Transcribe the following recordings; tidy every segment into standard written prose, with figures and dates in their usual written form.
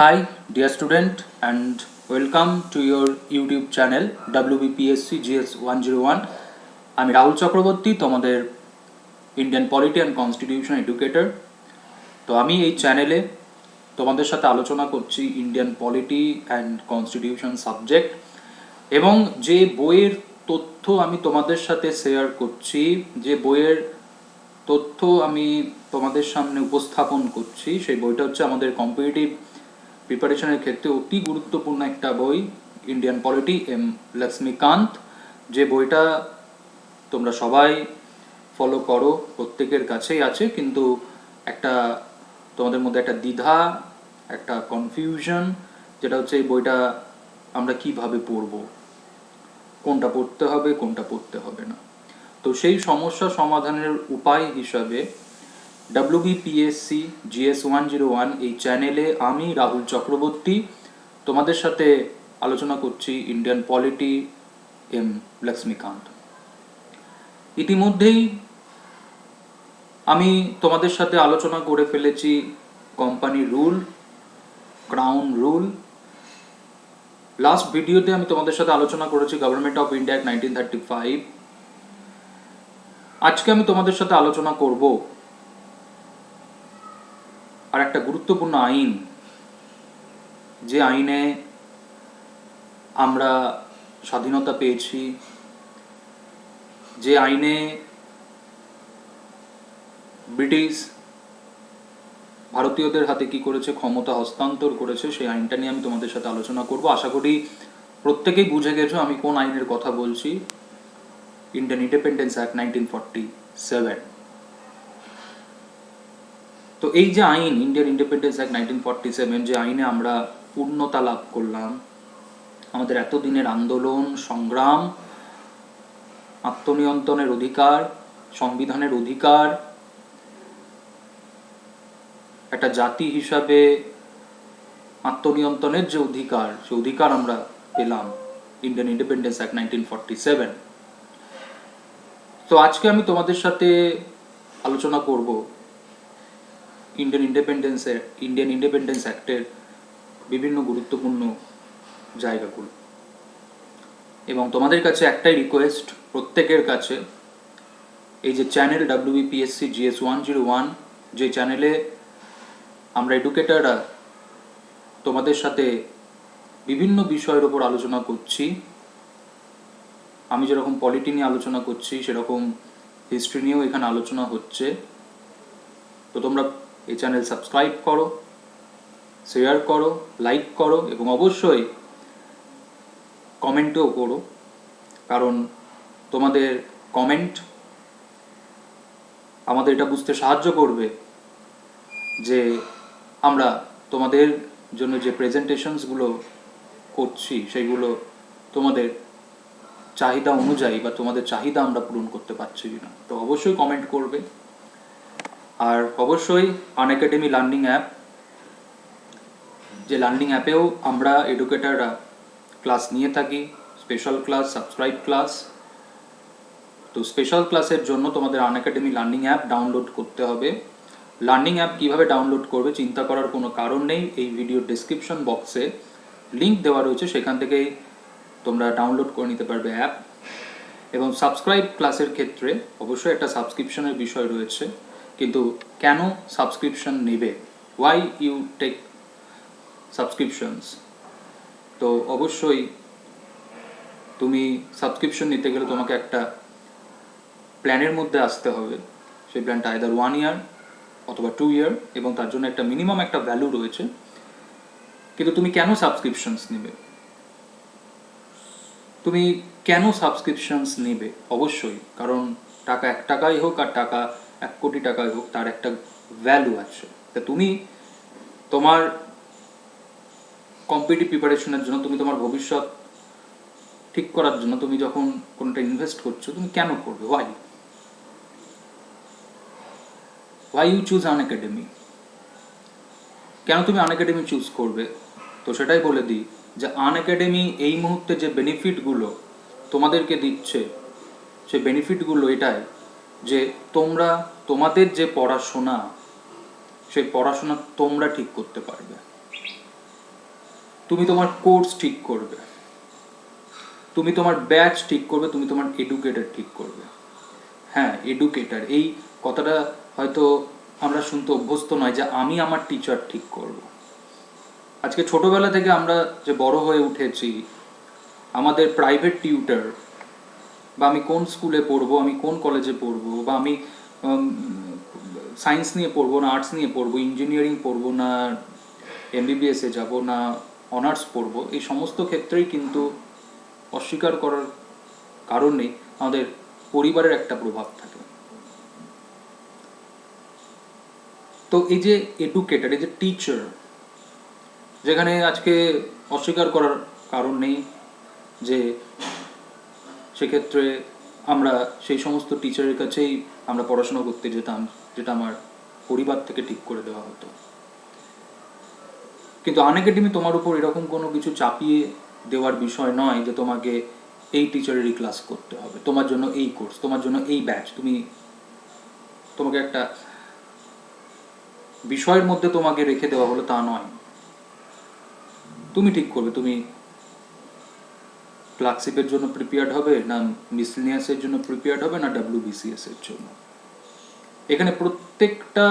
Hi, dear student, and welcome to your YouTube channel WBPSC GS 101. আমি রাহুল চক্রবর্তী, তোমাদের Indian polity and constitution educator. তো আমি এই চ্যানেলে তোমাদের সাথে আলোচনা করছি Indian polity and constitution subject, এবং যে বইয়ের তথ্য আমি তোমাদের সাথে শেয়ার করছি, যে বইয়ের তথ্য আমি তোমাদের সামনে উপস্থাপন করছি, সেই বইটা হচ্ছে আমাদের কম্পিটিটিভ প্রিপারেশনের ক্ষেত্রে অতি গুরুত্বপূর্ণ একটা বই, ইন্ডিয়ান পলিটি এম লক্ষ্মীকান্ত। যে বইটা তোমরা সবাই ফলো করো, প্রত্যেকের কাছেই আছে, কিন্তু একটা তোমাদের মধ্যে একটা দ্বিধা, একটা কনফিউশন, যেটা হচ্ছে এই বইটা আমরা কিভাবে পড়ব, কোনটা পড়তে হবে কোনটা পড়তে হবে না। তো সেই সমস্যা সমাধানের উপায় হিসাবে WBPSC GS 101 এই চ্যানেলে আমি রাহুল চক্রবর্তী তোমাদের সাথে আলোচনা করছি ইন্ডিয়ান পলিটি এম লক্ষ্মীকান্ত। ইতিমধ্যেই আমি তোমাদের সাথে আলোচনা করে ফেলেছি company rule, crown rule. Last ভিডিওতে আমি তোমাদের সাথে আলোচনা করেছি গভর্নমেন্ট অফ ইন্ডিয়া অ্যাক্ট 1935। আজকে আমি তোমাদের সাথে আলোচনা করব আর একটা গুরুত্বপূর্ণ আইন, যে আইনে আমরা স্বাধীনতা পেয়েছি, যে আইনে ব্রিটিশ ভারতীয়দের হাতে কি করেছে, ক্ষমতা হস্তান্তর করেছে, সেই আইনটা নিয়ে আমি তোমাদের সাথে আলোচনা করব। আশা করি প্রত্যেকেই বুঝে গেছো আমি কোন আইনের কথা বলছি, ইন্ডিয়ান ইন্ডিপেন্ডেন্স অ্যাক্ট 1947। তো এই যে আইন, ইন্ডিয়ান ইন্ডিপেন্ডেন্স অ্যাক্ট 1947, যে আইনে আমরা পূর্ণতা লাভ করলাম, আমাদের এতদিনের আন্দোলন সংগ্রাম, আত্মনিয়ন্ত্রণের অধিকার, সংবিধানের অধিকার, একটা জাতি হিসাবে আত্মনিয়ন্ত্রণের যে অধিকার, সে অধিকার আমরা পেলাম ইন্ডিয়ান ইন্ডিপেন্ডেন্স অ্যাক্ট 1947। তো আজকে আমি তোমাদের সাথে আলোচনা করব ইন্ডিয়ান ইন্ডিপেন্ডেন্স অ্যাক্টের বিভিন্ন গুরুত্বপূর্ণ জায়গাগুলো। এবং তোমাদের কাছে একটাই রিকোয়েস্ট, প্রত্যেকের কাছে, এই যে চ্যানেল WBPSC GS 101, যে চ্যানেলে আমরা এডুকেটাররা তোমাদের সাথে বিভিন্ন বিষয়ের ওপর আলোচনা করছি, আমি যেরকম পলিটি নিয়ে আলোচনা করছি সেরকম হিস্ট্রি নিয়েও এখানে আলোচনা হচ্ছে। তো তোমরা এই চ্যানেল সাবস্ক্রাইব করো, শেয়ার করো, লাইক করো, এবং অবশ্যই কমেন্টও করো, কারণ তোমাদের কমেন্ট আমাদের এটা বুঝতে সাহায্য করবে যে আমরা তোমাদের জন্য যে প্রেজেন্টেশনসগুলো করছি সেগুলো তোমাদের চাহিদা অনুযায়ী বা তোমাদের চাহিদা আমরা পূরণ করতে পারছি কিনা। তো অবশ্যই কমেন্ট করবে। আর অবশ্যই আনএকাডেমি লার্নিং অ্যাপ, যে লার্নিং অ্যাপেও আমরা এডুকেটাররা ক্লাস নিয়ে থাকি, স্পেশাল ক্লাস, সাবস্ক্রাইব ক্লাস। তো স্পেশাল ক্লাসের জন্য তোমাদের আনএকাডেমি লার্নিং অ্যাপ ডাউনলোড করতে হবে। লার্নিং অ্যাপ কীভাবে ডাউনলোড করবে চিন্তা করার কোনো কারণ নেই, এই ভিডিওর ডেসক্রিপশন বক্সে লিঙ্ক দেওয়া রয়েছে, সেখান থেকেই তোমরা ডাউনলোড করে নিতে পারবে অ্যাপ। এবং সাবস্ক্রাইব ক্লাসের ক্ষেত্রে অবশ্যই একটা সাবস্ক্রিপশনের বিষয় রয়েছে, কিন্তু কেন সাবস্ক্রিপশন নেবে, ওয়াই ইউ টেক সাবস্ক্রিপশনস। তো অবশ্যই তুমি সাবস্ক্রিপশন নিতে গেলে তোমাকে একটা প্ল্যানের মধ্যে আসতে হবে। সেই প্ল্যানটা আইদার 1 ইয়ার অথবা 2 ইয়ার, এবং তার জন্য একটা মিনিমাম একটা ভ্যালু রয়েছে। কিন্তু তুমি কেন সাবস্ক্রিপশনস নেবে, তুমি কেন সাবস্ক্রিপশনস নেবে? অবশ্যই কারণ টাকা 1 টাকাই হোক আর টাকা 1 কোটি টাকাই হোক, তার একটা ভ্যালু আছে। তা তুমি তোমার কম্পিটিটিভ প্রিপারেশনের জন্য, তুমি তোমার ভবিষ্যৎ ঠিক করার জন্য তুমি যখন কোনোটা ইনভেস্ট করছো, তুমি কেন করবে? Why you choose Unacademy? কেন তুমি আনএকাডেমি চুজ করবে? তো সেটাই বলে দিই যে আনএকাডেমি এই মুহূর্তে যে বেনিফিটগুলো তোমাদেরকে দিচ্ছে, সেই বেনিফিটগুলো এটাই যে তোমরা তোমাদের যে পড়াশোনা, সেই পড়াশোনা তোমরা ঠিক করতে পারবে। তুমি তোমার কোর্স ঠিক করবে, তুমি তোমার ব্যাচ ঠিক করবে, তুমি তোমার এডুকেটর ঠিক করবে। হ্যাঁ, এডুকেটর, এই কথাটা হয়তো আমরা শুনতে অভ্যস্ত নয় যে আমি আমার টিচার ঠিক করব। আজকে ছোটবেলা থেকে আমরা যে বড় হয়ে উঠেছি, আমাদের প্রাইভেট টিউটর, বা আমি কোন স্কুলে পড়বো, আমি কোন কলেজে পড়বো, বা আমি সায়েন্স নিয়ে পড়বো না আর্টস নিয়ে পড়বো, ইঞ্জিনিয়ারিং পড়বো না এমবিবিএসে যাব না অনার্স পড়বো, এই সমস্ত ক্ষেত্রেই কিন্তু অস্বীকার করার কারণ নেই, আমাদের পরিবারের একটা প্রভাব থাকে। তো এই যে এডুকেটেড, এই যে টিচার, যেখানে আজকে অস্বীকার করার কারণ নেই যে সেক্ষেত্রে আমরা সেই সমস্ত টিচারের কাছেই আমরা পড়াশোনা করতে যেতাম যেটা আমার পরিবার থেকে ঠিক করে দেওয়া হতো। কিন্তু আনএকাডেমি তোমার উপর এরকম কোনো কিছু চাপিয়ে দেওয়ার বিষয় নয় যে তোমাকে এই টিচারেরই ক্লাস করতে হবে, তোমার জন্য এই কোর্স, তোমার জন্য এই ব্যাচ, তোমাকে একটা বিষয়ের মধ্যে তোমাকে রেখে দেওয়া হলো, তা নয়। তুমি ঠিক করবে তুমি ক্লার্কশিপের জন্য প্রিপেয়ার্ড হবে, না মিসলিনিয়াসের জন্য প্রিপেয়ার্ড হবে, না WBCS এর জন্য। এখানে প্রত্যেকটা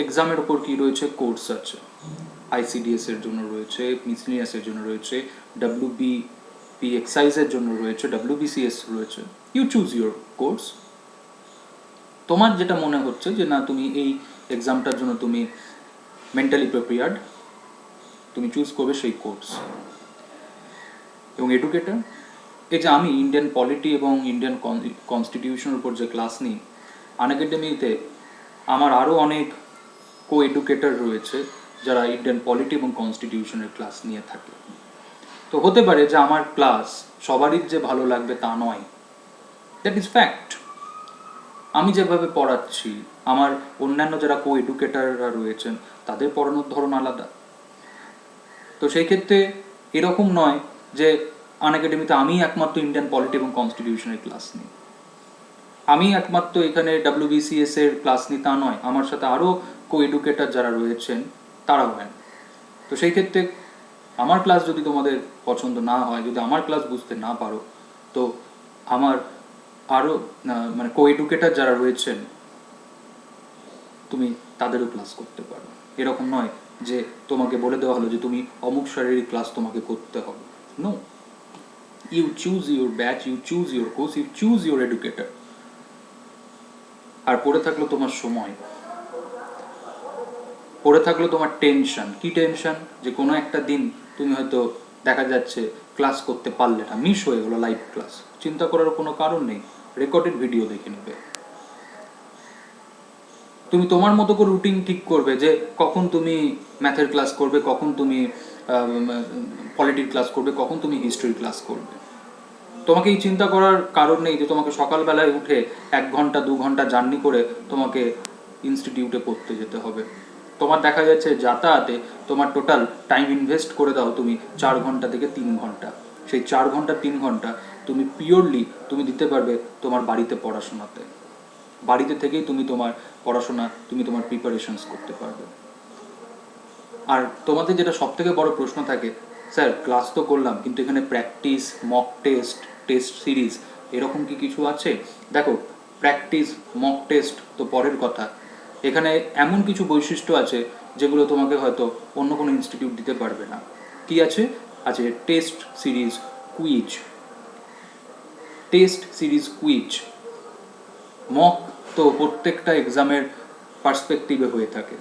এক্সামের ওপর কি রয়েছে, কোর্স আছে। ICDS এর জন্য রয়েছে, মিসলিনিয়াসের জন্য রয়েছে, WBP এক্সাইজের জন্য রয়েছে, WBCS রয়েছে। You choose your course. তোমার যেটা মনে হচ্ছে যে না তুমি এই এক্সামটার জন্য তুমি মেন্টালি প্রিপেয়ার্ড, তুমি চুজ করবে সেই কোর্স। এবং এডুকেটর, এই যে আমি ইন্ডিয়ান পলিটি এবং ইন্ডিয়ান কনস্টিটিউশনের উপর যে ক্লাস নিই, আনএকাডেমিতে আমার আরও অনেক কো এডুকেটর রয়েছে যারা ইন্ডিয়ান পলিটি এবং কনস্টিটিউশনের ক্লাস নিয়ে থাকে। তো হতে পারে যে আমার ক্লাস সবারই যে ভালো লাগবে তা নয়, দ্যাট ইজ ফ্যাক্ট। আমি যেভাবে পড়াচ্ছি, আমার অন্যান্য যারা কো এডুকেটররা রয়েছেন তাদের পড়ানোর ধরন আলাদা। তো সেই ক্ষেত্রে এরকম নয় যে আনএকাডেমিতে আমি একমাত্র ইন্ডিয়ান পলিটি এবং কনস্টিটিউশনের ক্লাস নিই, আমি একমাত্র এখানে WBCS এর ক্লাস নিই তা নয়, আমার সাথে আরও কো এডুকেটর যারা রয়েছেন তারাও নেন। তো সেই ক্ষেত্রে আমার ক্লাস যদি তোমাদের পছন্দ না হয়, যদি আমার ক্লাস বুঝতে না পারো, তো আমার আরও মানে কো এডুকেটর যারা রয়েছেন তুমি তাদেরও ক্লাস করতে পারো। এরকম নয় যে তোমাকে বলে দেওয়া হলো যে তুমি অমুক শারীরিক ক্লাস তোমাকে করতে হবে। No, you choose your batch, you choose your course, you choose your educator. আর পড়ে থাকলো তোমার সময়, পড়ে থাকলো তোমার টেনশন। কি টেনশন? যে কোনো একটা দিন তুমি হয়তো দেখা যাচ্ছে ক্লাস করতে পারলে না, মিস হয়ে গেলো লাইভ ক্লাস। চিন্তা করার কোনো কারণ নেই, রেকর্ডেড ভিডিও দেখে নেবে। তুমি তোমার মতো করে রুটিন ঠিক করবে যে কখন তুমি ম্যাথের ক্লাস করবে, কখন তুমি পলিটির ক্লাস করবে, কখন তুমি হিস্ট্রির ক্লাস করবে। তোমাকে এই চিন্তা করার কারণ নেই যে তোমাকে সকালবেলায় উঠে 1 ঘন্টা 2 ঘন্টা জার্নি করে তোমাকে ইনস্টিটিউটে পড়তে যেতে হবে। তোমার দেখা যাচ্ছে যাতায়াতে তোমার টোটাল টাইম ইনভেস্ট করে দাও তুমি 4 ঘন্টা থেকে 3 ঘন্টা। সেই 4 ঘন্টা 3 ঘন্টা তুমি পিওরলি তুমি দিতে পারবে তোমার বাড়িতে পড়াশোনাতে। বাড়িতে থেকেই তুমি তোমার পড়াশোনা, তুমি তোমার প্রিপারেশনস করতে পারবে। আর তোমাদের যেটা সবথেকে বড় প্রশ্ন থাকে, স্যার ক্লাস তো করলাম কিন্তু এখানে practice, mock test, test series এরকম কি কিছু আছে? দেখো, প্র্যাকটিস, মক টেস্ট তো পরের কথা, এখানে এমন কিছু বৈশিষ্ট্য আছে যেগুলো তোমাকে হয়তো অন্য কোনো ইনস্টিটিউট দিতে পারবে না। কি আছে? আছে test series, quiz. Test series, quiz, mock তো প্রত্যেকটা এক্সামের পার্সপেক্টিভে হয়ে থাকে।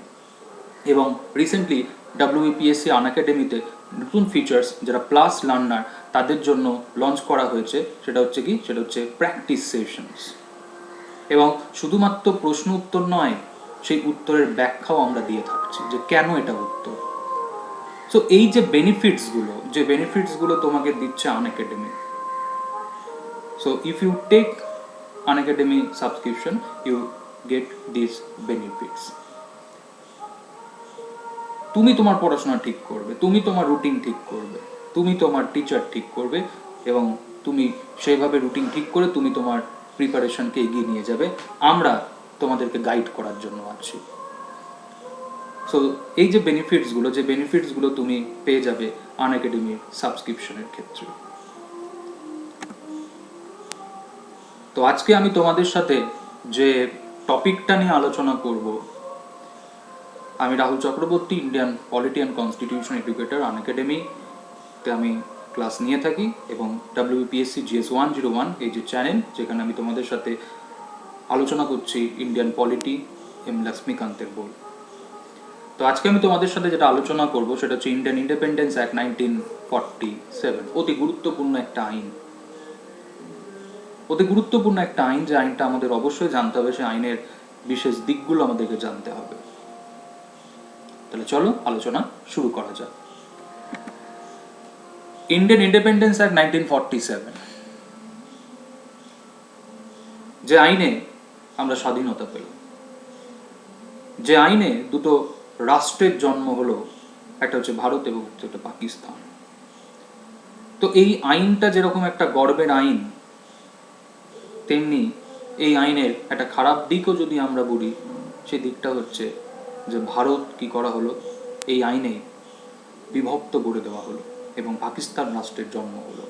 এবং রিসেন্টলি WBPSC আনএকাডেমিতে নতুন ফিচার্স যারা প্লাস লার্নার তাদের জন্য লঞ্চ করা হয়েছে, সেটা হচ্ছে কি, সেটা হচ্ছে প্র্যাকটিস সেশনস। এবং শুধুমাত্র প্রশ্ন উত্তর নয়, সেই উত্তরের ব্যাখ্যাও আমরা দিয়ে থাকছি যে কেন এটা উত্তর। সো এই যে বেনিফিটসগুলো তোমাকে দিচ্ছে Unacademy. So if you take Unacademy subscription you get this benefits. তুমি তোমার পড়াশোনা ঠিক করবে, তুমি তোমার রুটিন ঠিক করবে, তুমি তোমার টিচার ঠিক করবে, এবং তুমি সেইভাবে রুটিন ঠিক করে তুমি তোমার প্রিপারেশনকে এগিয়ে নিয়ে যাবে। আমরা তোমাদেরকে গাইড করার জন্য আছি। সো এই যে বেনিফিটসগুলো তুমি পেয়ে যাবে আনএকাডেমির সাবস্ক্রিপশনের ক্ষেত্রে। তো আজকে আমি তোমাদের সাথে যে টপিকটা নিয়ে আলোচনা করব, আমি Rahul Chakraborty, Indian polity and constitution educator, আনএকাডেমিতে আমি ক্লাস নিয়ে থাকি, এবং WBPSC GS 101 এই যে চ্যানেল, যেখানে আমি তোমাদের সাথে আলোচনা করছি ইন্ডিয়ান পলিটি এম লক্ষ্মীকান্তের বই। তো আজকে আমি তোমাদের সাথে যেটা আলোচনা করব সেটা হচ্ছে ইন্ডিয়ান ইন্ডিপেন্ডেন্স অ্যাক্ট 1947। অতি গুরুত্বপূর্ণ একটা আইন, যে আইনটা আমাদের অবশ্যই জানতে হবে, সেই আইনের বিশেষ দিকগুলো আমাদেরকে জানতে হবে। তাহলে চলো আলোচনা শুরু করা যাক। ইন্ডিয়ান ইন্ডিপেন্ডেন্স অ্যাক্ট 1947, যে আইনে আমরা স্বাধীনতা পেলাম, যে আইনে দুটো রাষ্ট্রের জন্ম হলো, একটা হচ্ছে ভারত এবং একটা পাকিস্তান। তো এই আইনটা যেরকম একটা গর্বের আইন, তেমনি এই আইনের একটা খারাপ দিকও যদি আমরা বলি, সেই দিকটা হচ্ছে যে ভারত কি করা হলো, এই আইনে বিভক্ত করে দেওয়া হলো এবং পাকিস্তান রাষ্ট্রের জন্ম হলো।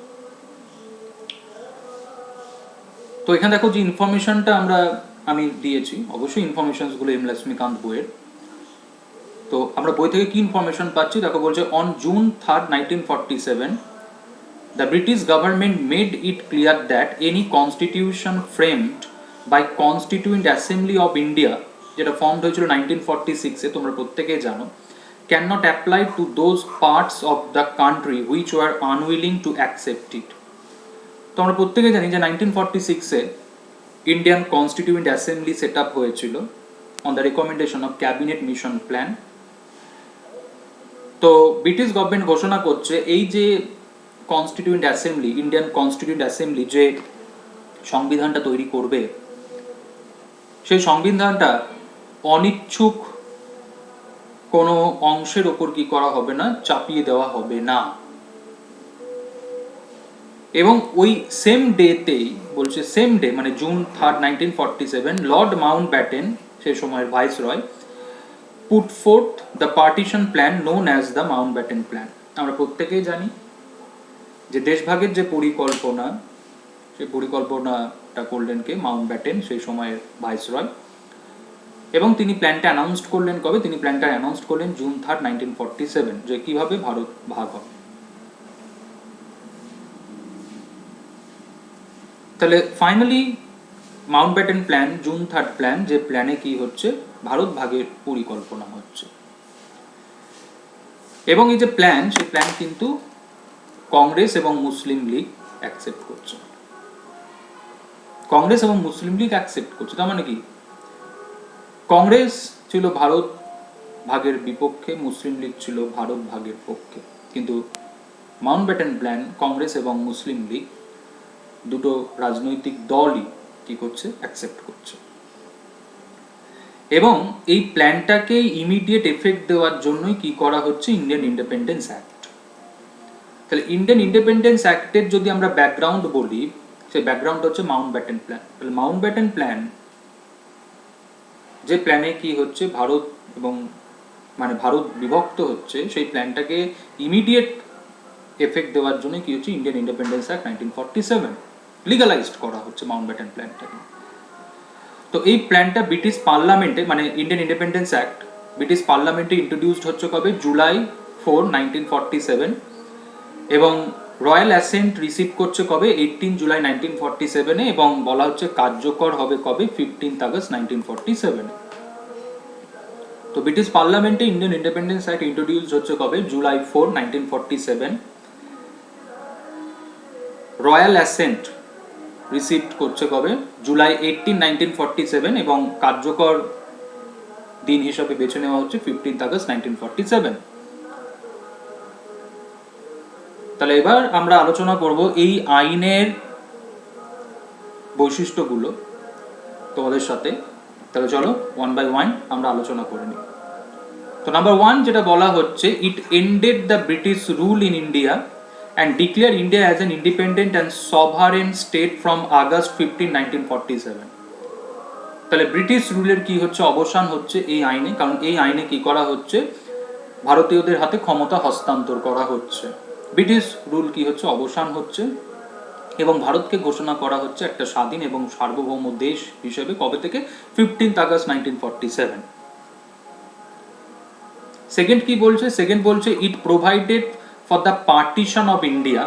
তো এখানে দেখো যে ইনফরমেশনটা আমি দিয়েছি, অবশ্যই ইনফরমেশনসগুলো এম লক্ষ্মীকান্ত বইয়ের। তো আমরা বই থেকে কি ইনফরমেশন পাচ্ছি দেখো, বলছে on June 3, 1947 the British government made it clear that any constitution framed by Constituent Assembly of India, যেটা ফর্মড হয়েছিল 1946-এ, তোমরা প্রত্যেকেই জানো, cannot apply to those parts of the country which were unwilling to accept it। তো আমরা প্রত্যেকেই জানি যে 1946-এ Indian constituent assembly set up হয়েছিল on the recommendation of cabinet mission plan. তো ব্রিটিশ গভর্নমেন্ট ঘোষণা করছে এই যে constituent assembly, Indian constituent assembly যে সংবিধানটা তৈরি করবে, সেই সংবিধানটা অনিচ্ছুক কোনো অংশের ওপর কি করা হবে না, চাপিয়ে দেওয়া হবে না। এবং ওই সেম ডেতেই বলছে, সেম ডে মানে June 3, 1947, লর্ড মাউন্ট ব্যাটেন, সেই সময়ের viceroy, put fourth the partition plan known as the Mount Batten plan. আমরা প্রত্যেকেই জানি যে দেশভাগের যে পরিকল্পনা, সেই পরিকল্পনাটা করলেন কে, মাউন্ট ব্যাটেন, সেই সময়ের ভাইসরয়। এবং তিনি প্ল্যানটা অ্যানাউন্সড করলেন কবে, তিনি প্ল্যানটা অ্যানাউন্সড করলেন June 3, 1947, যে কিভাবে ভারত ভাগ হবে। তাহলে finally Mount Batten plan, June 3 plan, যে প্ল্যানে কি হচ্ছে, ভারত ভাগের পরিকল্পনা হচ্ছে। এবং এই যে প্ল্যান, সেই প্ল্যান কিন্তু কংগ্রেস এবং মুসলিম লীগ অ্যাকসেপ্ট করছে। কংগ্রেস এবং মুসলিম লীগ অ্যাকসেপ্ট করছে, তার মানে কি, কংগ্রেস ছিল ভারত ভাগের বিপক্ষে, মুসলিম লীগ ছিল ভারত ভাগের পক্ষে। কিন্তু মাউন্ট ব্যাটেন প্ল্যান, কংগ্রেস এবং মুসলিম লীগ দুটো রাজনৈতিক দলই কি করছে, অ্যাকসেপ্ট করছে। এবং এই প্ল্যানটাকে ইমিডিয়েট এফেক্ট দেওয়ার জন্যই কি করা হচ্ছে, ইন্ডিয়ান ইন্ডিপেন্ডেন্স অ্যাক্ট। তাহলে ইন্ডিয়ান ইন্ডিপেন্ডেন্স অ্যাক্টের যদি আমরা ব্যাকগ্রাউন্ড বলি, সেই ব্যাকগ্রাউন্ড হচ্ছে মাউন্ট ব্যাটেন প্ল্যান। তাহলে মাউন্ট ব্যাটেন প্ল্যান, যে প্ল্যানে কি হচ্ছে, ভারত এবং মানে ভারত বিভক্ত হচ্ছে, সেই প্ল্যানটাকে ইমিডিয়েট এফেক্ট দেওয়ার জন্য কি হচ্ছে, ইন্ডিয়ান ইন্ডিপেন্ডেন্স অ্যাক্ট 1947 লিগালাইজড করা হচ্ছে মাউন্ট ব্যাটেন প্ল্যানটাকে। তো এই প্ল্যানটা ব্রিটিশ পার্লামেন্টে, মানে ইন্ডিয়ান ইন্ডিপেন্ডেন্স অ্যাক্ট ব্রিটিশ পার্লামেন্টে ইন্ট্রোডিউসড হচ্ছে কবে, July 4, 1947, এবং রয়্যাল অ্যাসেন্ট রিসিভ করছে কবে, 18 জুলাই 1947, এবং বলা হচ্ছে কার্যকর হবে কবে, 15 আগস্ট 1947। তো ব্রিটিশ পার্লামেন্টে ইন্ডিয়ান ইন্ডিপেন্ডেন্স অ্যাক্ট ইন্ট্রোডিউসড হচ্ছে কবে, July 4, 1947। রয়্যাল অ্যাসেন্ট রিসিভ করছে কবে, July 18, 1947, এবং কার্যকর দিন হিসাবে বেছে নেওয়া হচ্ছে 15 আগস্ট 1947। তাহলে এবার আমরা আলোচনা করব এই আইনের বৈশিষ্ট্যগুলো তোমাদের সাথে। তাহলে চলো ওয়ান বাই ওয়ান আমরা আলোচনা করে নিই। তো নাম্বার 1 যেটা বলা হচ্ছে, it ended the British rule in India and declare India as an independent and sovereign state from August 15, 1947. তাহলে ব্রিটিশ রুলের কি হচ্ছে অবসান হচ্ছে এই আইনে, কারণ এই আইনে কি করা হচ্ছে, ভারতীয়দের হাতে ক্ষমতা হস্তান্তর করা হচ্ছে। ব্রিটিশ রুল কি হচ্ছে অবসান হচ্ছে এবং ভারতকে ঘোষণা করা হচ্ছে একটা স্বাধীন এবং সার্বভৌম দেশ হিসেবে কবে থেকে, 15 আগস্ট 1947। সেকেন্ড কি বলছে, সেকেন্ড বলছে it provided for the partition of India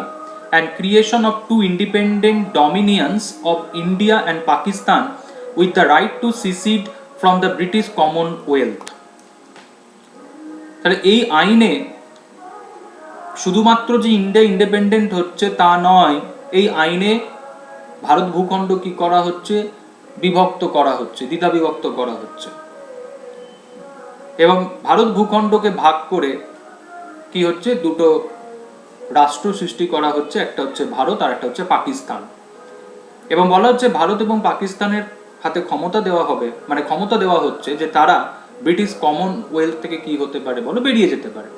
and creation of two independent dominions of India and Pakistan with the right to secede from the British Commonwealth। তাহলে এই আইনে শুধুমাত্র যে ইন্ডিয়া ইন্ডিপেন্ডেন্ট হচ্ছে তা নয়, এই আইনে ভারত ভূখণ্ড কি করা হচ্ছে, বিভক্ত করা হচ্ছে, দ্বিধা বিভক্ত করা হচ্ছে এবং ভারত ভূখণ্ডকে ভাগ করে কি হচ্ছে দুটো রাষ্ট্র সৃষ্টি করা হচ্ছে, একটা হচ্ছে ভারত আর একটা হচ্ছে পাকিস্তান। এবং বলা হচ্ছে ভারত এবং পাকিস্তানের হাতে ক্ষমতা দেওয়া হবে, মানে ক্ষমতা দেওয়া হচ্ছে যে তারা ব্রিটিশ কমনওয়েলথ থেকে কি হতে পারে বলো, বেরিয়ে যেতে পারে।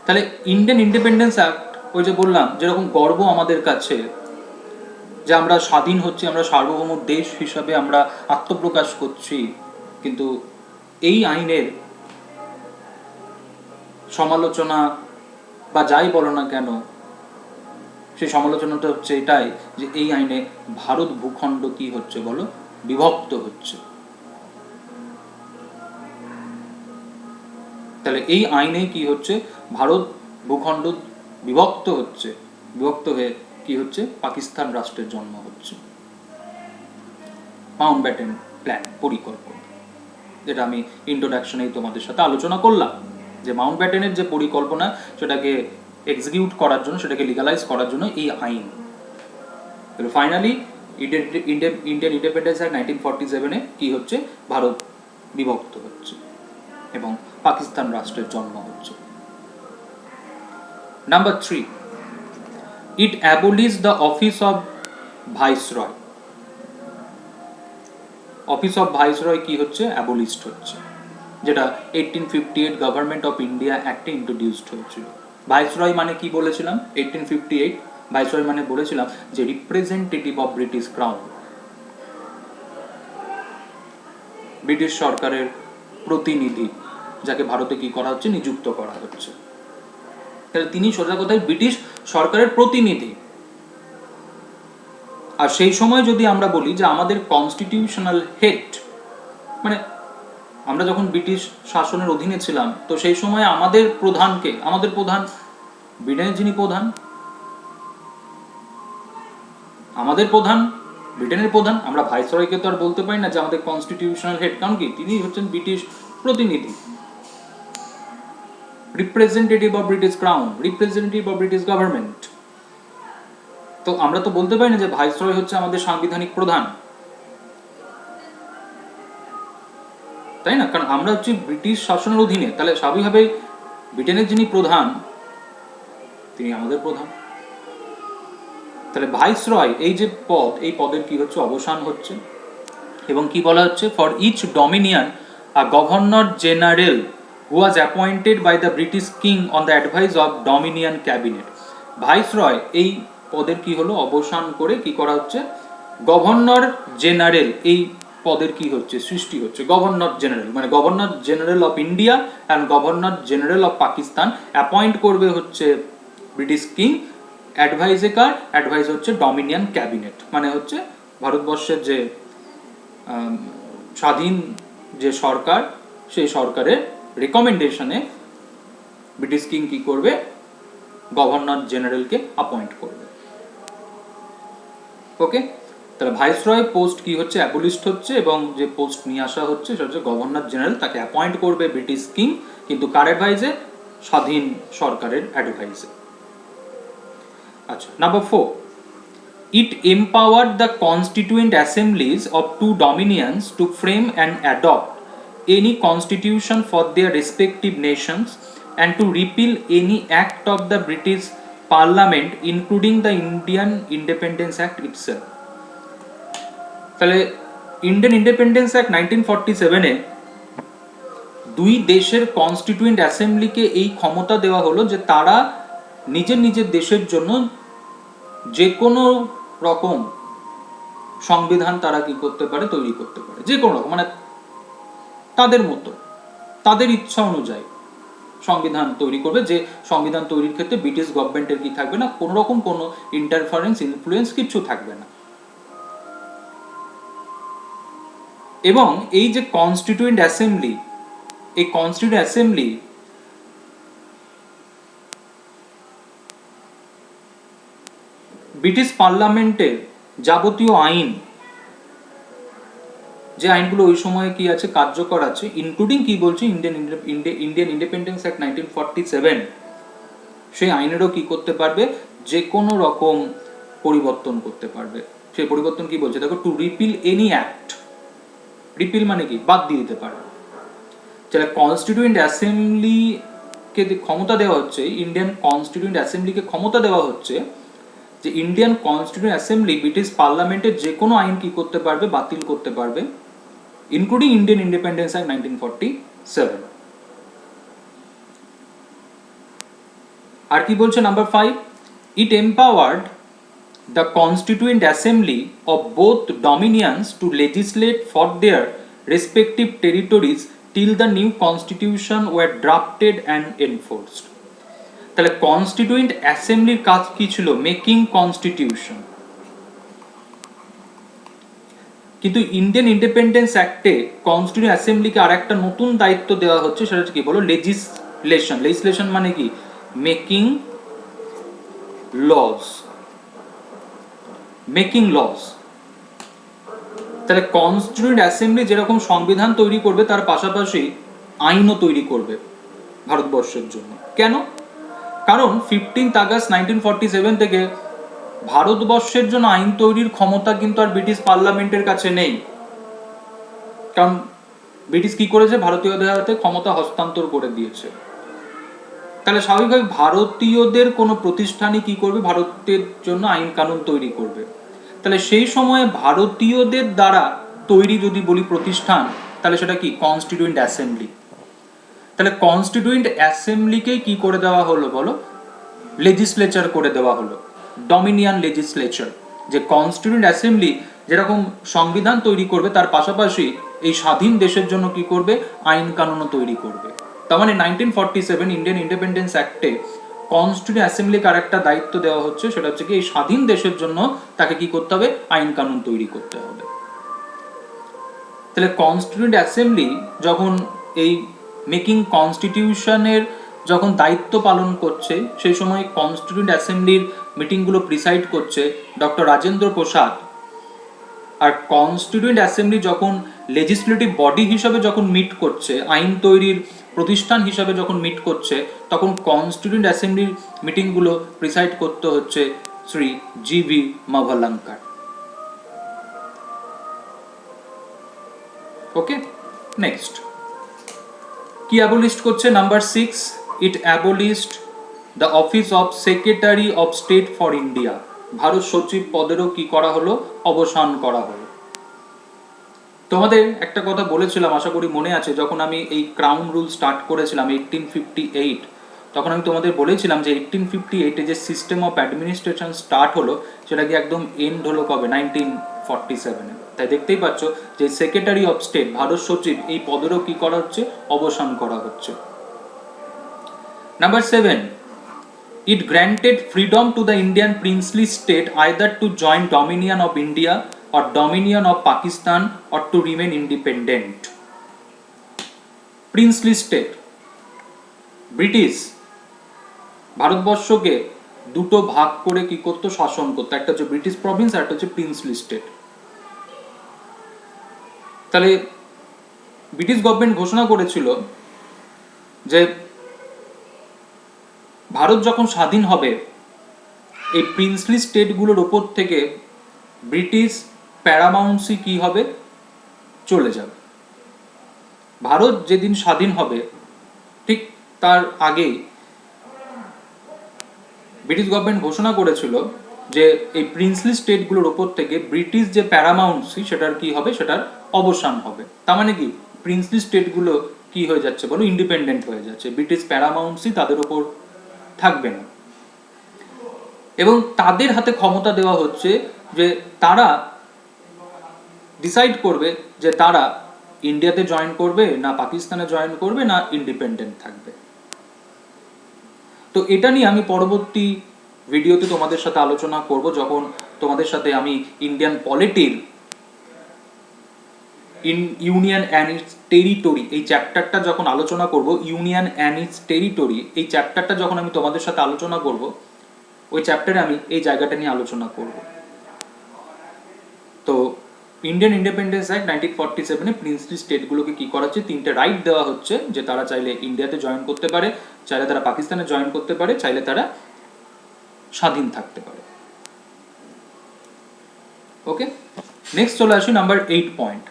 তাহলে ইন্ডিয়ান ইন্ডিপেন্ডেন্স অ্যাক্ট, ওই যে বললাম যেরকম গর্ব আমাদের কাছে যে আমরা স্বাধীন হচ্ছি, আমরা সার্বভৌম দেশ হিসাবে আমরা আত্মপ্রকাশ করছি, কিন্তু এই আইনের সমালোচনা বা যাই বলো না কেন, সেই সমালোচনাটা হচ্ছে এটাই যে এই আইনে ভারত ভূখণ্ড কি হচ্ছে বলো, বিভক্ত হচ্ছে। তাহলে এই আইনে কি হচ্ছে, ভারত ভূখণ্ড বিভক্ত হচ্ছে, বিভক্ত হয়ে কি হচ্ছে, পাকিস্তান রাষ্ট্রের জন্ম হচ্ছে। মাউন্টব্যাটেন প্ল্যান, পরিকল্পনা, যেটা আমি ইন্ট্রোডাকশনেই তোমাদের সাথে আলোচনা করলাম, যে মাউন্টব্যাটেনের যে পরিকল্পনা সেটাকে এক্সিকিউট করার জন্য, সেটাকে লিগালাইজ করার জন্য এই আইন। ফাইনালি ইন্ডিয়ান ইন্ডিপেন্ডেন্স অ্যাক্ট 1947-এ কি হচ্ছে, ভারত বিভক্ত হচ্ছে এবং পাকিস্তান রাষ্ট্রের জন্ম হচ্ছে। Number 3, it abolish the office of viceroy. Office of viceroy কি হচ্ছে, অ্যাবলিশড হচ্ছে, যেটা 1858 গভর্নমেন্ট অফ ইন্ডিয়া অ্যাক্টে ইন্ট্রোডিউসড হয়েছিল। ভাইসরয় মানে কি বলেছিলাম, 1858 ভাইসরয় মানে বলেছিলাম যে representative of British crown, British সরকারের প্রতিনিধি, যাকে ভারতে কি করা হচ্ছে, নিযুক্ত করা হচ্ছে। তাহলে তিনি সোজা কথায় ব্রিটিশ সরকারের প্রতিনিধি। আর সেই সময় যদি আমরা বলি যে আমাদের কনস্টিটিউশনাল হেড, মানে আমরা যখন ব্রিটিশ শাসনের অধীনে ছিলাম, তো সেই সময় আমাদের প্রধানকে, আমাদের প্রধান ব্রিটেনের যিনি প্রধান, আমাদের প্রধান ব্রিটেনের প্রধান, আমরা ভাইসরয়কে তো আর বলতে পারি না যে আমাদের কনস্টিটিউশনাল হেড, কারণ কি তিনি হচ্ছেন ব্রিটিশ প্রতিনিধি, representative of British crown, representative of British government. তো আমরা তো বলতে পারি না যে ভাইসরয় হচ্ছে আমাদের সাংবিধানিক প্রধান, তাই না? কারণ আমরা হচ্ছে ব্রিটিশ শাসনের অধীনে, তাহলে স্বাভাবিকভাবেই ব্রিটেনের যিনি প্রধান তিনি আমাদের প্রধান। তাহলে ভাইসরয় এই যে পদ, এই পদের কি হচ্ছে, অবসান হচ্ছে। এবং কি বলা হচ্ছে, for each dominion a governor general who was appointed by the British king on the advice of dominion cabinet. Viceroy এই পদের কি হলো, অবসান করে কি করা হচ্ছে, গভর্নর জেনারেল এই পদের কি হচ্ছে, সৃষ্টি হচ্ছে। গভর্নর জেনারেল মানে governor general of India and governor general of Pakistan appoint করবে হচ্ছে ব্রিটিশ কিং। অ্যাডভাইসে কার, অ্যাডভাইস হচ্ছে ডমিনিয়ন ক্যাবিনেট, মানে হচ্ছে ভারতবর্ষের যে স্বাধীন যে সরকার, সেই সরকারের রেকমেন্ডেশনে ব্রিটিশ কিং কি করবে, গভর্নর জেনারেলকে অ্যাপয়েন্ট করবে। ওকে, তাহলে ভাইসরয় পোস্ট কি হচ্ছে, অ্যাবলিশড হচ্ছে এবং যে পোস্ট নিয়ে আসা হচ্ছে সেটা হচ্ছে গভর্নর জেনারেল, তাকে অ্যাপয়েন্ট করবে ব্রিটিশ কিং, কিন্তু কার অ্যাডভাইসে, স্বাধীন সরকারের অ্যাডভাইসে। আচ্ছা, number 4, it empowered the constituent assemblies of two dominions to frame and adopt any constitution for their respective nations and to repeal any act of the British Parliament including the Indian Independence Act itself। তাহলে Indian independence act 1947-এ দুই দেশের constituent অ্যাসেম্বলিকে এই ক্ষমতা দেওয়া হলো যে তারা নিজের নিজের দেশের জন্য যে কোনো রকম সংবিধান তারা কি করতে পারে, তৈরি করতে পারে, যে কোনো রকম, মানে তাদের মতো, তাদের ইচ্ছা অনুযায়ী সংবিধান তৈরি করবে, যে সংবিধান তৈরির ক্ষেত্রে ব্রিটিশ গভর্নমেন্টের কি থাকবে না, কোনো রকম কোনো ইন্টারফারেন্স, ইনফ্লুয়েন্স কিচ্ছু থাকবে না। এবং এই যে কনস্টিটিউয়েন্ট অ্যাসেম্বলি, এই কনস্টিটিউয়েন্ট অ্যাসেম্বলি ব্রিটিশ পার্লামেন্টের যাবতীয় আইন, যে আইনগুলো ওই সময়ে কি আছে, কার্যকর আছে, ইনক্লুডিং কি বলছি, ইন্ডিয়ান ইন্ডিপেন্ডেন্স অ্যাক্ট 1947, সেই আইনেরও কি করতে পারবে, যে কোনো রকম পরিবর্তন করতে পারবে। সেই পরিবর্তন কি বলছে দেখো, to repeal any act, repeal মানে কি, বাদ দিয়ে দিতে পারে। যারা কনস্টিটিউয়েন্ট অ্যাসেম্বলিকে ক্ষমতা দেওয়া হচ্ছে, ইন্ডিয়ান কনস্টিটিউয়েন্ট অ্যাসেম্বলিকে ক্ষমতা দেওয়া হচ্ছে যে ইন্ডিয়ান কনস্টিটিউয়েন্ট অ্যাসেম্বলি ব্রিটিশ পার্লামেন্টের যে কোনো আইন কি করতে পারবে, বাতিল করতে পারবে, ইনক্লুডিং ইন্ডিয়ান ইন্ডিপেন্ডেন্স অ্যাক্ট 1947। আর কি বলছে number 5, it empowered the constituent assembly of both dominions to legislate for their respective territories till the new constitution were drafted and enforced। তাহলে কনস্টিটিউয়েন্ট অ্যাসেম্বলির কাজ কি ছিল, মেকিং কনস্টিটিউশন। কিন্তু ইন্ডিয়ান ইন্ডিপেন্ডেন্স অ্যাক্টে কনস্টিটিউয়েন্ট অ্যাসেম্বলিকে আর একটা নতুন দায়িত্ব দেওয়া হচ্ছে, সেটা হচ্ছে কি বলো, লেজিসলেশন। লেজিসলেশন মানে কি, মেকিং লজ, মেকিং লজ। তাহলে কনস্টিটিউয়েন্ট অ্যাসেম্বলি যেরকম সংবিধান তৈরি করবে, তার পাশাপাশি আইনও তৈরি করবে ভারতবর্ষের জন্য। কেন? কারণ 15 আগস্ট 1947 থেকে ভারতবর্ষের জন্য আইন তৈরির ক্ষমতা কিন্তু আর ব্রিটিশ পার্লামেন্টের কাছে নেই। কারণ ব্রিটিশ কি করেছে, ভারতীয়দের হাতে ক্ষমতা হস্তান্তর করে দিয়েছে। তাহলে স্বাভাবিকভাবে ভারতীয়দের কোনো প্রতিষ্ঠানই কি করবে, ভারতের জন্য আইন কানুন তৈরি করবে। তাহলে সেই সময়ে ভারতীয়দের দ্বারা তৈরি যদি বলি প্রতিষ্ঠান, তাহলে সেটা কি, কনস্টিটিউয়েন্ট অ্যাসেম্বলি। তাহলে কনস্টিটিউয়েন্ট অ্যাসেম্বলিকেই কি করে দেওয়া হলো বলো, লেজিসলেচার করে দেওয়া হলো, ডমিনিয়ন লেজিসলেচার। যে কনস্টিটিউয়েন্ট অ্যাসেম্বলি যেরকম সংবিধান তৈরি করবে, তার পাশাপাশি এই স্বাধীন দেশের জন্য কি করবে, আইন কানুনও তৈরি করবে। তার মানে 1947 ইন্ডিয়ান ইন্ডিপেন্ডেন্স অ্যাক্টে কনস্টিটিউয়েন্ট অ্যাসেম্বলিকে আরেকটা দায়িত্ব দেওয়া হচ্ছে, সেটা হচ্ছে কি, এই স্বাধীন দেশের জন্য তাকে কি করতে হবে, আইন কানুন তৈরি করতে হবে। তাহলে কনস্টিটিউয়েন্ট অ্যাসেম্বলি যখন এই মেকিং কনস্টিটিউশনের যখন দায়িত্ব পালন করছে, সেই সময় কনস্টিটিউয়েন্ট অ্যাসেম্বলির মিটিংগুলো প্রিসাইড করছে ডক্টর রাজেন্দ্র প্রসাদ। আর কনস্টিটিউয়েন্ট অ্যাসেম্বলি যখন লেজিসলেটিভ বডি হিসাবে যখন মিট করছে, আইন তৈরির প্রতিষ্ঠান হিসাবে যখন মিট করছে, তখন কনস্টিটিউয়েন্ট অ্যাসেম্বলির মিটিংগুলো প্রিসাইড করতে হচ্ছে শ্রী জি.ভি. মাভালাঙ্কার। ওকে, নেক্সট কি অ্যাবলিস্ট করছে, number 6, it অ্যাবলিস্ট the office of secretary of state for India. Bharat সচিব পদেরও কি করা হলো, অবসান করা হলো। তোমাদের একটা কথা বলেছিলাম, আশা করি মনে আছে, যখন আমি এই ক্রাউন রুল স্টার্ট করেছিলাম 1858, তখন আমি তোমাদের বলেছিলাম যে 1858-এ যে সিস্টেম অফ অ্যাডমিনিস্ট্রেশন স্টার্ট হলো, সেটা কি একদম এন্ড হলো কবে, 1947-এ। তাই দেখতেই পাচ্ছ যে সেক্রেটারি অফ স্টেট, ভারত সচিব, এই পদেরও কি করা হচ্ছে, অবসান করা হচ্ছে। Number 7, it granted freedom to the Indian princely state either to join dominion of India or dominion of Pakistan or to remain independent. Princely state, British ভারতবর্ষকে দুটো ভাগ করে কি করতো, শাসন করতো। একটা হচ্ছে ব্রিটিশ প্রভিন্স, আর একটা হচ্ছে প্রিন্সলি স্টেট। তাহলে ব্রিটিশ গভর্নমেন্ট ঘোষণা করেছিল যে ভারত যখন স্বাধীন হবে, এই প্রিন্সলি স্টেটগুলোর ওপর থেকে ব্রিটিশ প্যারামাউন্সি কি হবে, চলে যাবে। ভারত যেদিন স্বাধীন হবে, ঠিক তার আগেই ব্রিটিশ গভর্নমেন্ট ঘোষণা করেছিল যে এই প্রিন্সলি স্টেটগুলোর ওপর থেকে ব্রিটিশ যে প্যারামাউন্সি, সেটার কি হবে, সেটার অবসান হবে। তার মানে কি, প্রিন্সলি স্টেটগুলো কি হয়ে যাচ্ছে বলো, ইন্ডিপেন্ডেন্ট হয়ে যাচ্ছে, ব্রিটিশ প্যারামাউন্সি তাদের ওপর থাকবে না। এবং তাদের হাতে ক্ষমতা দেওয়া হচ্ছে যে তারা ডিসাইড করবে যে তারা ইন্ডিয়াতে জয়েন করবে না পাকিস্তানে জয়েন করবে না ইন্ডিপেন্ডেন্ট থাকবে। তো এটা নিয়ে আমি পরবর্তী ভিডিওতে তোমাদের সাথে আলোচনা করব, যখন তোমাদের সাথে আমি ইন্ডিয়ান পলিটির ইউনিয়ন অ্যান্ড ইটস টেরিটরি এই চ্যাপ্টারটা যখন আলোচনা করব, ইউনিয়ন অ্যান্ড ইটস টেরিটরি এই চ্যাপ্টারটা যখন আমি তোমাদের সাথে আলোচনা করব, ওই চ্যাপ্টারে আমি এই জায়গাটা নিয়ে আলোচনা করব। তো ইন্ডিয়ান ইন্ডিপেন্ডেন্স অ্যাক্ট 1947-এ প্রিন্সলি স্টেটগুলোকে কি করা হচ্ছে, 3টে রাইট দেওয়া হচ্ছে যে তারা চাইলে ইন্ডিয়াতে জয়েন করতে পারে, চাইলে তারা পাকিস্তানে জয়েন করতে পারে, চাইলে তারা স্বাধীন থাকতে পারে। ওকে, নেক্সট চলে আসি number 8 point.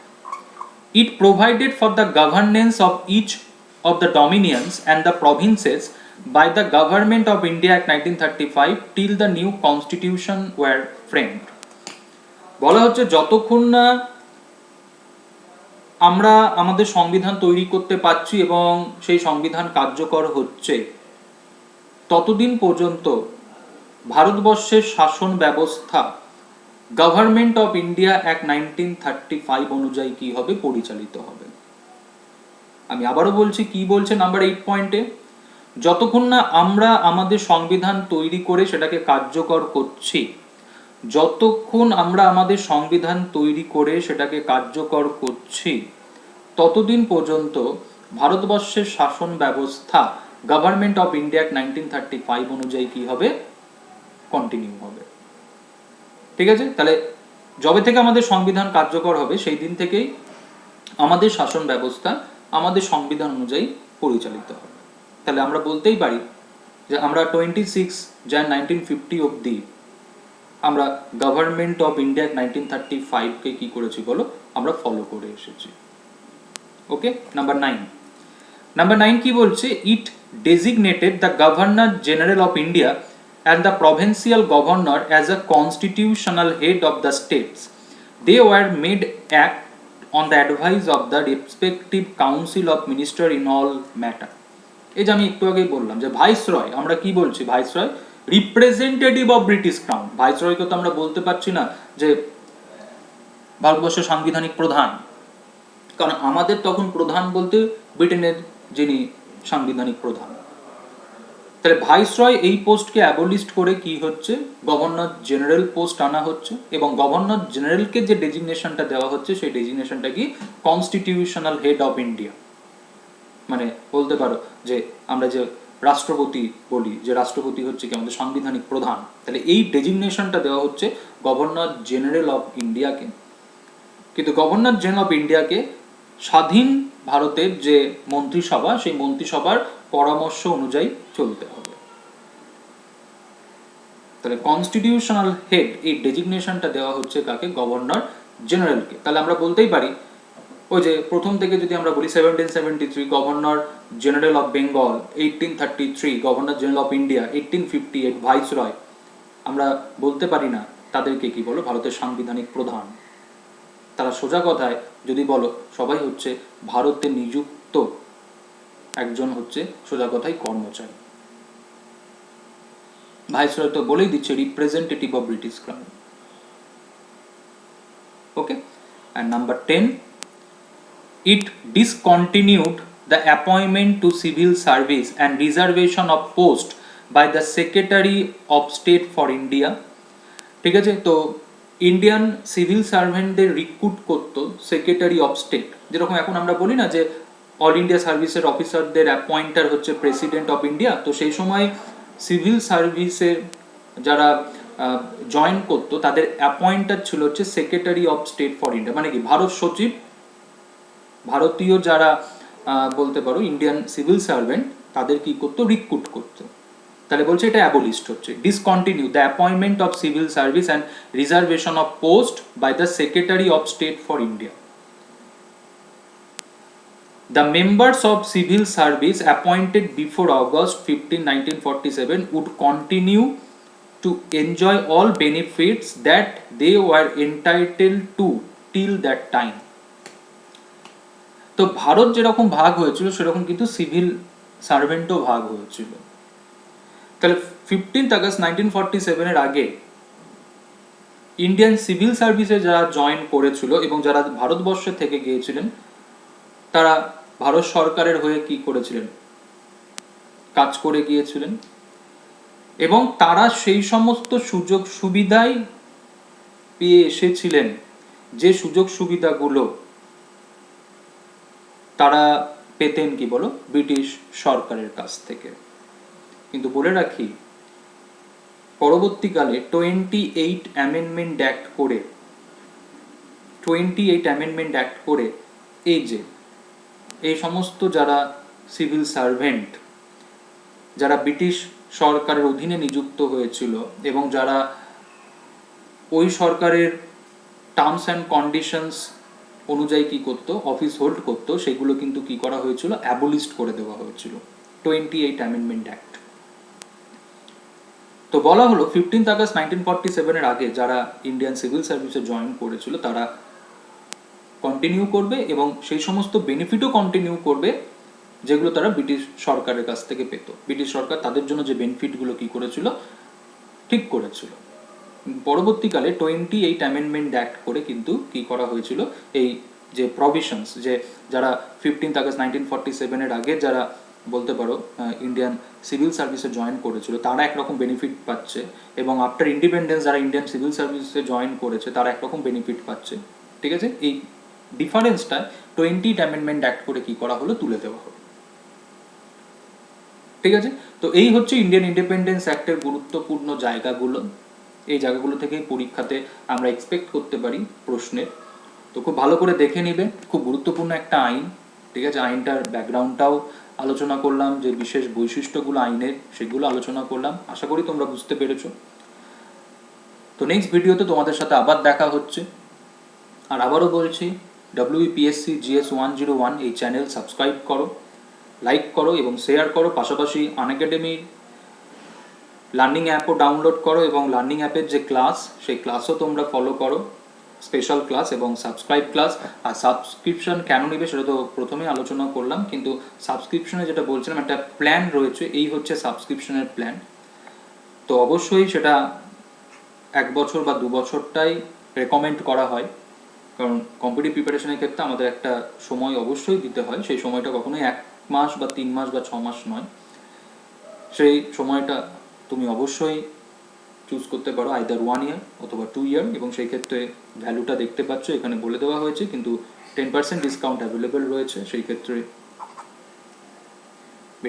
It provided for the governance of each of the dominions and the provinces by the Government of India Act 1935 till the new constitution were framed. বলা হচ্ছে যতক্ষণ না আমরা আমাদের সংবিধান তৈরি করতে পারছি এবং সেই সংবিধান কার্যকর হচ্ছে, ততদিন পর্যন্ত ভারতবর্ষের শাসন ব্যবস্থা গভর্নমেন্ট অফ ইন্ডিয়া অ্যাক্ট 1935 অনুযায়ী কি হবে, পরিচালিত হবে। আমি আবারও বলছি, কি বলছে নাম্বার 8 পয়েন্টে, যতক্ষণ না আমরা আমাদের সংবিধান তৈরি করে সেটাকে কার্যকর করছি, যতক্ষণ আমরা আমাদের সংবিধান তৈরি করে সেটাকে কার্যকর করছি, ততদিন পর্যন্ত ভারতবর্ষের শাসন ব্যবস্থা গভর্নমেন্ট অফ ইন্ডিয়া অ্যাক্ট 1935 অনুযায়ী কি হবে, কন্টিনিউ হবে। ঠিক আছে, তাহলে যবে থেকে আমাদের সংবিধান কার্যকর হবে সেই দিন থেকেই আমাদের শাসন ব্যবস্থা আমাদের সংবিধান অনুযায়ী পরিচালিত হবে। তাহলে আমরা বলতেই পারি যে আমরা 26 জান 1950 অবধি আমরা গভর্নমেন্ট অফ ইন্ডিয়া 1935-কে কি করেছি বলো, আমরা ফলো করে এসেছি। ওকে, নাম্বার 9 কি বলছে, it designated the governor general of India and the provincial governor as a constitutional head of the states. They were made act on the advice of the respective council of minister in all matter. এই যে আমি একটু আগেই বললাম যে viceroy, আমরা কি বলছি, viceroy representative of British crown. ভাইসরয়কে তো আমরা বলতে পারছি না যে ভারতবর্ষের সাংবিধানিক প্রধান, কারণ আমাদের তখন প্রধান বলতে ব্রিটেনের যিনি সাংবিধানিক প্রধান। তাহলে ভাইসরয় এই পোস্টকে অ্যাবলিস্ট করে কি হচ্ছে, গভর্নর জেনারেল পোস্ট আনা হচ্ছে, এবং গভর্নর জেনারেলকে যে ডেজিগনেশনটা দেওয়া হচ্ছে সেই ডেজিগনেশনটা কি, কনস্টিটিউশনাল হেড অফ ইন্ডিয়া। মানে বলতে পারো যে আমরা যে রাষ্ট্রপতি বলি, যে রাষ্ট্রপতি হচ্ছে কি আমাদের সাংবিধানিক প্রধান, তাহলে এই ডেজিগনেশনটা দেওয়া হচ্ছে গভর্নর জেনারেল অফ ইন্ডিয়াকে। কিন্তু গভর্নর জেনারেল অফ ইন্ডিয়াকে স্বাধীন ভারতের যে মন্ত্রিসভা, সেই মন্ত্রিসভার পরামর্শ অনুযায়ী চলতে হবে। তাহলে কনস্টিটিউশনাল হেড এই ডেজিগনেশনটা দেওয়া হচ্ছে কাকে, গভর্নর জেনারেলকে। তাহলে আমরা বলতেই পারি ওই যে প্রথম থেকে যদি আমরা বলি 1773 governor general of Bengal, 1833 governor general of India, 1858 viceroy, আমরা বলতে পারি না তাদেরকে কি বলো, ভারতের সাংবিধানিক প্রধান। তারা সোজা কথায় যদি বলো সবাই হচ্ছে ভারতে নিযুক্ত একজন হচ্ছে সোজা কথায় কর্মচারী। ভাইসরয় তো বলেই দিচ্ছে representative of British crown. Okay, and number 10, it discontinued the appointment to civil service and reservation of post by the Secretary of State for India. ঠিক আছে, তো ইন্ডিয়ান সিভিল সার্ভেন্টদের রিক্রুট করতো সেক্রেটারি অফ স্টেট। যেরকম এখন আমরা বলি না যে অল ইন্ডিয়া সার্ভিসের অফিসারদের অ্যাপয়েন্টার হচ্ছে প্রেসিডেন্ট অফ ইন্ডিয়া, তো সেই সময় সিভিল সার্ভিসের যারা জয়েন করতো তাদের অ্যাপয়েন্টার ছিল হচ্ছে secretary of state for India. মানে কি, ভারত সচিব, ভারতীয় যারা বলতে পারো ইন্ডিয়ান সিভিল সার্ভেন্ট, তাদের কি করতো, রিক্রুট করতো। তাহলে বলছে এটা অ্যাবলিস্ট হচ্ছে, discontinue the appointment of civil service and reservation of post by the secretary of state for India. The members of civil service appointed before August 15, 1947 would continue to enjoy all benefits that they were entitled to till that time. তো ভারত যেরকম ভাগ হয়েছিল সেরকম কিন্তু civil সার্ভেন্টও ভাগ হয়েছিল। তাহলে 15 August 1947 এর আগে ইন্ডিয়ান সিভিল সার্ভিসে যারা জয়েন করেছিল এবং যারা ভারতবর্ষে থেকে গিয়েছিলেন তারা ভারত সরকারের হয়ে কি করেছিলেন, কাজ করে গিয়েছিলেন এবং তারা সেই সমস্ত সুযোগ সুবিধাই পেয়ে এসেছিলেন যে সুযোগ সুবিধাগুলো তারা পেতেন কি বলো ব্রিটিশ সরকারের কাছ থেকে। কিন্তু বলে রাখি পরবর্তীকালে 28 অ্যামেন্ডমেন্ট অ্যাক্ট করে এই সমস্ত যারা সিভিল সার্ভেন্ট যারা ব্রিটিশ সরকারের অধীনে নিযুক্ত হয়েছিল এবং যারা ওই সরকারের টার্মস অ্যান্ড কন্ডিশনস অনুযায়ী কি করতো, অফিস হোল্ড করতো, সেগুলো কিন্তু কি করা হয়েছিল, অ্যাবলিস্ট করে দেওয়া হয়েছিল 28 অ্যামেন্ডমেন্ট অ্যাক্ট। তো বলা হলো 15 আগস্ট 1947 আগে যারা ইন্ডিয়ান সিভিল সার্ভিসে জয়েন করেছিল তারা কন্টিনিউ করবে এবং সেই সমস্ত বেনিফিটও কন্টিনিউ করবে যেগুলো তারা ব্রিটিশ সরকারের কাছ থেকে পেত। ব্রিটিশ সরকার তাদের জন্য যে বেনিফিটগুলো কি করেছিল, ঠিক করেছিল। পরবর্তীকালে 28 অ্যামেন্ডমেন্ট অ্যাক্ট করে কিন্তু কি করা হয়েছিল, এই যে প্রভিশনস যে যারা 15 আগস্ট 1947 আগে যারা বলতে পারো ইন্ডিয়ান সিভিল সার্ভিসে জয়েন করেছিল তারা একরকম বেনিফিট পাচ্ছে এবং আফটার ইন্ডিপেন্ডেন্স যারা ইন্ডিয়ান সিভিল সার্ভিসে জয়েন করেছে তারা একরকম বেনিফিট পাচ্ছে। ঠিক আছে, এই ডিফারেন্সটা 20 অ্যামেন্ডমেন্ট অ্যাক্ট করে কি করা হলো, তুলে দেওয়া হলো। ঠিক আছে, তো এই হচ্ছে ইন্ডিয়ান ইন্ডিপেন্ডেন্স অ্যাক্টের গুরুত্বপূর্ণ জায়গাগুলো। এই জায়গাগুলো থেকে পরীক্ষাতে আমরা এক্সপেক্ট করতে পারি প্রশ্নের। তো খুব ভালো করে দেখে নিবে, খুব গুরুত্বপূর্ণ একটা আইন। ঠিক আছে, আইনটার ব্যাকগ্রাউন্ডটাও আলোচনা করলাম, যে বিশেষ বৈশিষ্ট্যগুলো আইনের সেগুলো আলোচনা করলাম। আশা করি তোমরা বুঝতে পেরেছো। তো নেক্সট ভিডিওতে তোমাদের সাথে আবার দেখা হচ্ছে। আর আবারও বলছি, WBPSC GS 101 এই চ্যানেল সাবস্ক্রাইব করো, লাইক করো এবং শেয়ার করো। পাশাপাশি আনএকাডেমির লার্নিং অ্যাপও ডাউনলোড করো এবং লার্নিং অ্যাপের যে ক্লাস সেই ক্লাসও তোমরা ফলো করো, স্পেশাল ক্লাস এবং সাবস্ক্রাইব ক্লাস। আর সাবস্ক্রিপশন কেন নেবে সেটা তো প্রথমেই আলোচনা করলাম, কিন্তু সাবস্ক্রিপশনে যেটা বলছিলাম একটা প্ল্যান রয়েছে, এই হচ্ছে সাবস্ক্রিপশনের প্ল্যান। তো অবশ্যই সেটা 1 বছর বা 2 বছরটাই রেকমেন্ড করা হয়, কারণ কম্পিটিটিভ প্রিপারেশনের ক্ষেত্রে আমাদের একটা সময় অবশ্যই দিতে হয়। সেই সময়টা কখনোই 1 মাস বা 3 মাস বা 6 মাস নয়। সেই সময়টা তুমি অবশ্যই চুজ করতে পারো, আইদার 1 ইয়ার অথবা 2 ইয়ার, এবং সেই ক্ষেত্রে ভ্যালুটা দেখতে পাচ্ছ এখানে বলে দেওয়া হয়েছে, কিন্তু 10% ডিসকাউন্ট অ্যাভেলেবেল রয়েছে। সেই ক্ষেত্রে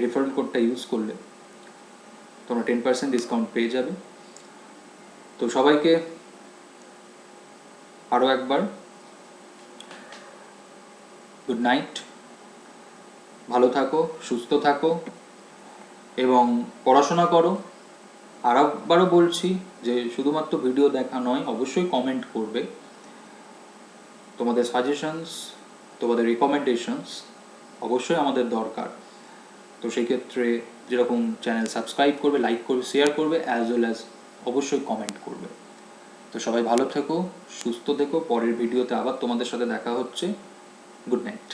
রেফারেল কোডটা ইউজ করলে তোমরা 10% ডিসকাউন্ট পেয়ে যাবে। তো সবাইকে আরও একবার গুড নাইট, ভালো থাকো, সুস্থ থাকো এবং পড়াশোনা করো। আর একবারও বলছি যে শুধুমাত্র ভিডিও দেখা নয়, অবশ্যই কমেন্ট করবে। তোমাদের সাজেশনস, তোমাদের রিকমেন্ডেশনস অবশ্যই আমাদের দরকার। তো সেই ক্ষেত্রে যেরকম চ্যানেল সাবস্ক্রাইব করবে, লাইক করবে, শেয়ার করবে, অ্যাজ ওয়েল অ্যাজ অবশ্যই কমেন্ট করবে। তো সবাই ভালো থেকো, সুস্থ থেকো। পরের ভিডিওতে আবার তোমাদের সাথে দেখা হচ্ছে। Good night.